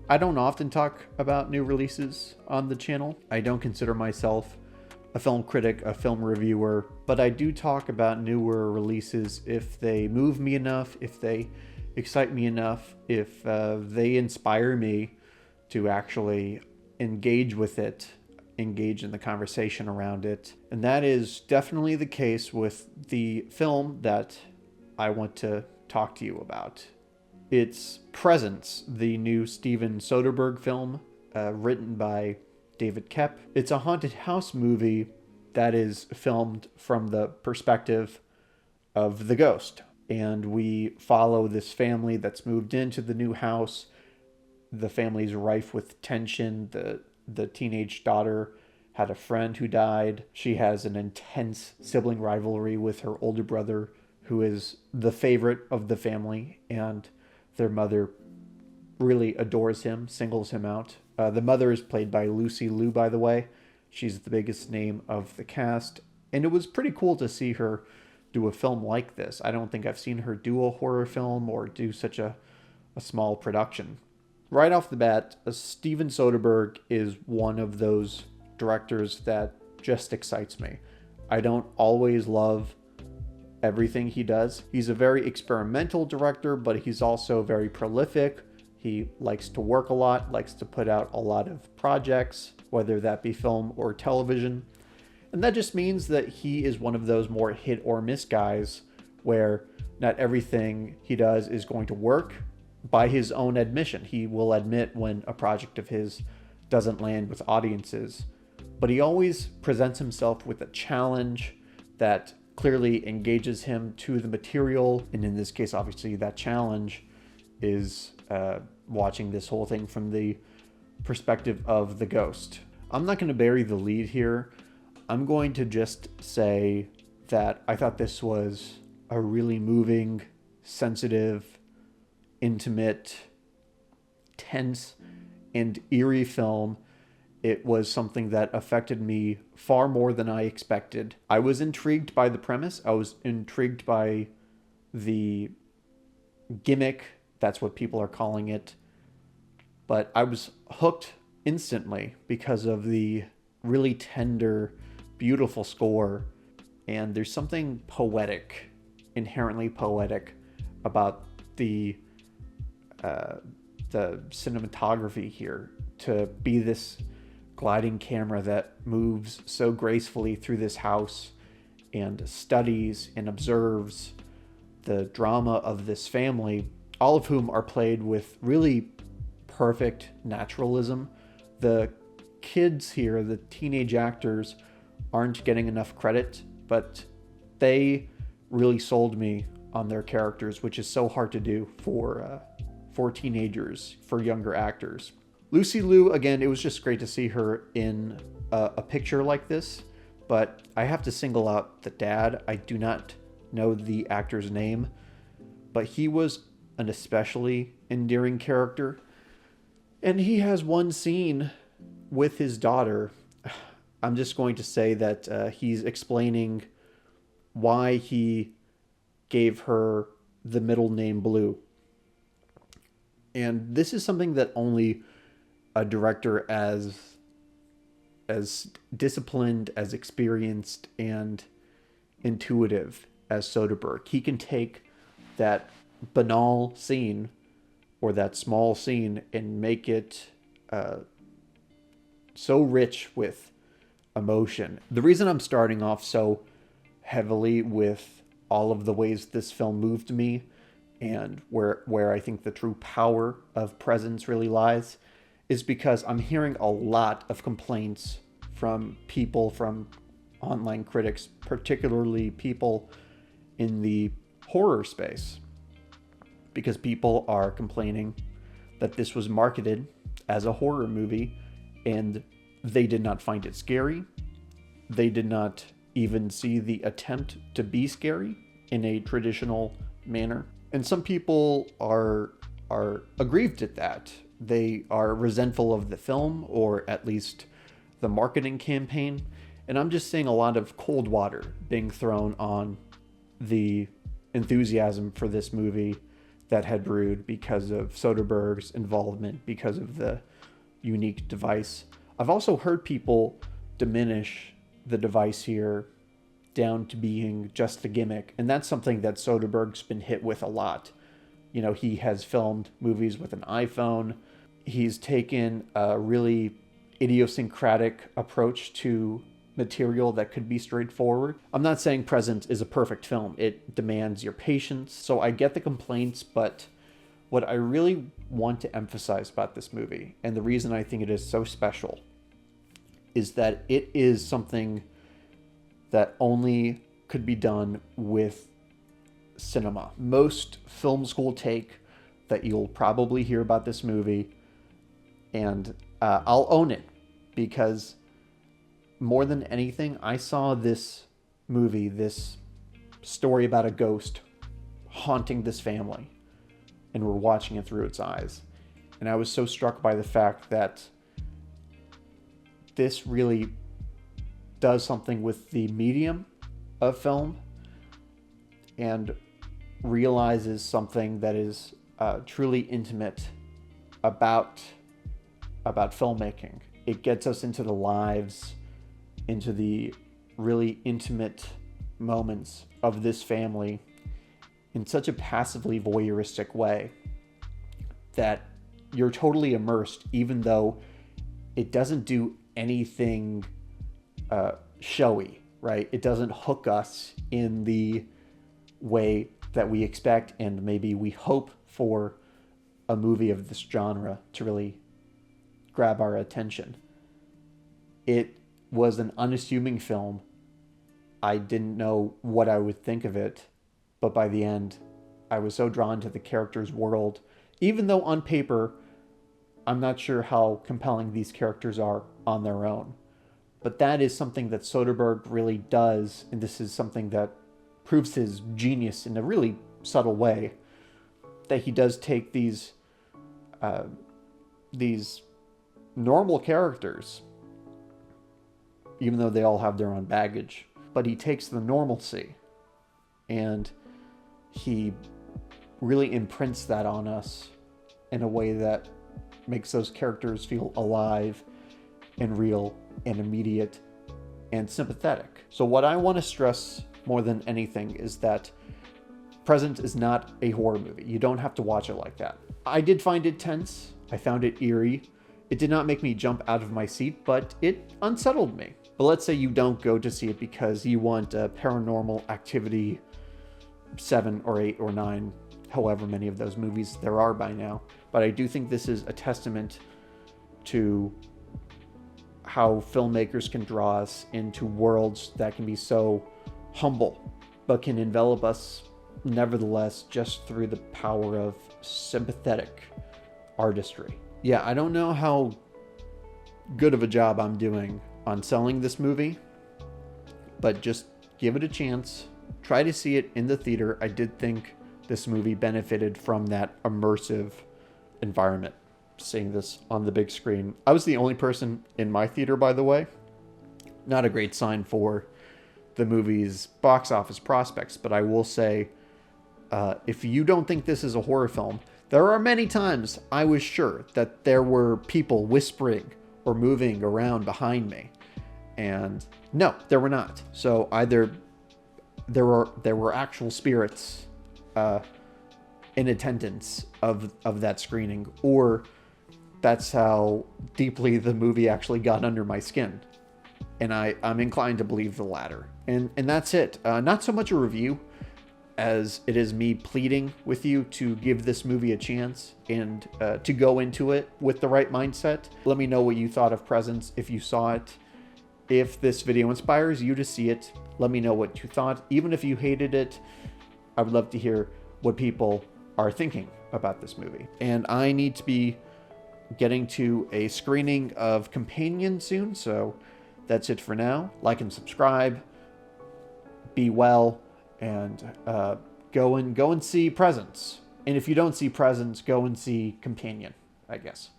I don't often talk about new releases on the channel. I don't consider myself a film critic, a film reviewer, but I do talk about newer releases if they move me enough, if they excite me enough, if they inspire me to actually engage with it, engage in the conversation around it. And that is definitely the case with the film that I want to talk to you about. It's Presence, the new Steven Soderbergh film, written by David Koepp. It's a haunted house movie that is filmed from the perspective of the ghost. And we follow this family that's moved into the new house. The family's rife with tension. The teenage daughter had a friend who died. She has an intense sibling rivalry with her older brother, who is the favorite of the family, and their mother really adores him, singles him out. The mother is played by Lucy Liu, by the way. She's the biggest name of the cast. And it was pretty cool to see her do a film like this. I don't think I've seen her do a horror film or do such a small production. Right off the bat, Steven Soderbergh is one of those directors that just excites me. I don't always love everything he does. He's a very experimental director, but he's also very prolific. He likes to work a lot, likes to put out a lot of projects, whether that be film or television. And that just means that he is one of those more hit or miss guys where not everything he does is going to work. By his own admission, he will admit when a project of his doesn't land with audiences. But he always presents himself with a challenge that clearly engages him to the material. And in this case, obviously, that challenge is watching this whole thing from the perspective of the ghost. I'm not going to bury the lead here. I'm going to just say that I thought this was a really moving, sensitive, intimate, tense, and eerie film. It was something that affected me far more than I expected. I was intrigued by the premise. I was intrigued by the gimmick. That's what people are calling it. But I was hooked instantly because of the really tender, beautiful score. And there's something poetic, inherently poetic, about the cinematography here, to be this gliding camera that moves so gracefully through this house and studies and observes the drama of this family, all of whom are played with really perfect naturalism. The kids here, the teenage actors, aren't getting enough credit, but they really sold me on their characters, which is so hard to do for teenagers, for younger actors. Lucy Liu, again, it was just great to see her in a picture like this, but I have to single out the dad. I do not know the actor's name, but he was an especially endearing character. And he has one scene with his daughter. I'm just going to say that he's explaining why he gave her the middle name Blue. And this is something that only a director as disciplined, as experienced, and intuitive as Soderbergh, he can take that banal scene or that small scene and make it so rich with emotion. The reason I'm starting off so heavily with all of the ways this film moved me and where I think the true power of Presence really lies is because I'm hearing a lot of complaints from people, from online critics, particularly people in the horror space, because people are complaining that this was marketed as a horror movie and they did not find it scary. They did not even see the attempt to be scary in a traditional manner. And some people are aggrieved at that. They are resentful of the film, or at least the marketing campaign. And I'm just seeing a lot of cold water being thrown on the enthusiasm for this movie that had brewed because of Soderbergh's involvement, because of the unique device. I've also heard people diminish the device here down to being just a gimmick, and that's something that Soderbergh's been hit with a lot. You know, he has filmed movies with an iPhone. He's taken a really idiosyncratic approach to material that could be straightforward. I'm not saying Present is a perfect film. It demands your patience, so I get the complaints, but what I really want to emphasize about this movie, and the reason I think it is so special, is that it is something that only could be done with cinema. Most film school take that you'll probably hear about this movie, and I'll own it, because more than anything, I saw this movie, this story about a ghost haunting this family, and we're watching it through its eyes. And I was so struck by the fact that this really does something with the medium of film and realizes something that is truly intimate about filmmaking. It gets us into the lives, into the really intimate moments of this family in such a passively voyeuristic way that you're totally immersed, even though it doesn't do anything showy, right? It doesn't hook us in the way that we expect and maybe we hope for a movie of this genre to really grab our attention. It was an unassuming film. I didn't know what I would think of it, but by the end, I was so drawn to the character's world, even though on paper, I'm not sure how compelling these characters are on their own. But that is something that Soderbergh really does, and this is something that proves his genius in a really subtle way, that he does take these normal characters, even though they all have their own baggage, but he takes the normalcy and he really imprints that on us in a way that makes those characters feel alive and real and immediate and sympathetic. So what I want to stress more than anything is that Present is not a horror movie. You don't have to watch it like that. I did find it tense. I found it eerie. It did not make me jump out of my seat, but it unsettled me. But let's say you don't go to see it because you want a Paranormal Activity 7 or 8 or 9, however many of those movies there are by now. But I do think this is a testament to how filmmakers can draw us into worlds that can be so humble, but can envelop us nevertheless just through the power of sympathetic artistry. Yeah, I don't know how good of a job I'm doing on selling this movie, but just give it a chance. Try to see it in the theater. I did think this movie benefited from that immersive environment, seeing this on the big screen. I was the only person in my theater, by the way. Not a great sign for the movie's box office prospects, but I will say, if you don't think this is a horror film, there are many times I was sure that there were people whispering or moving around behind me, and no, there were not. So either there were actual spirits in attendance of that screening, or that's how deeply the movie actually got under my skin. And I'm inclined to believe the latter. And that's it. Not so much a review as it is me pleading with you to give this movie a chance and to go into it with the right mindset. Let me know what you thought of Presence if you saw it. If this video inspires you to see it, let me know what you thought. Even if you hated it, I would love to hear what people are thinking about this movie. And I need to be getting to a screening of Companion soon, so that's it for now. Like and subscribe. Be well, and go and see Presence. And if you don't see Presence, go and see Companion, I guess.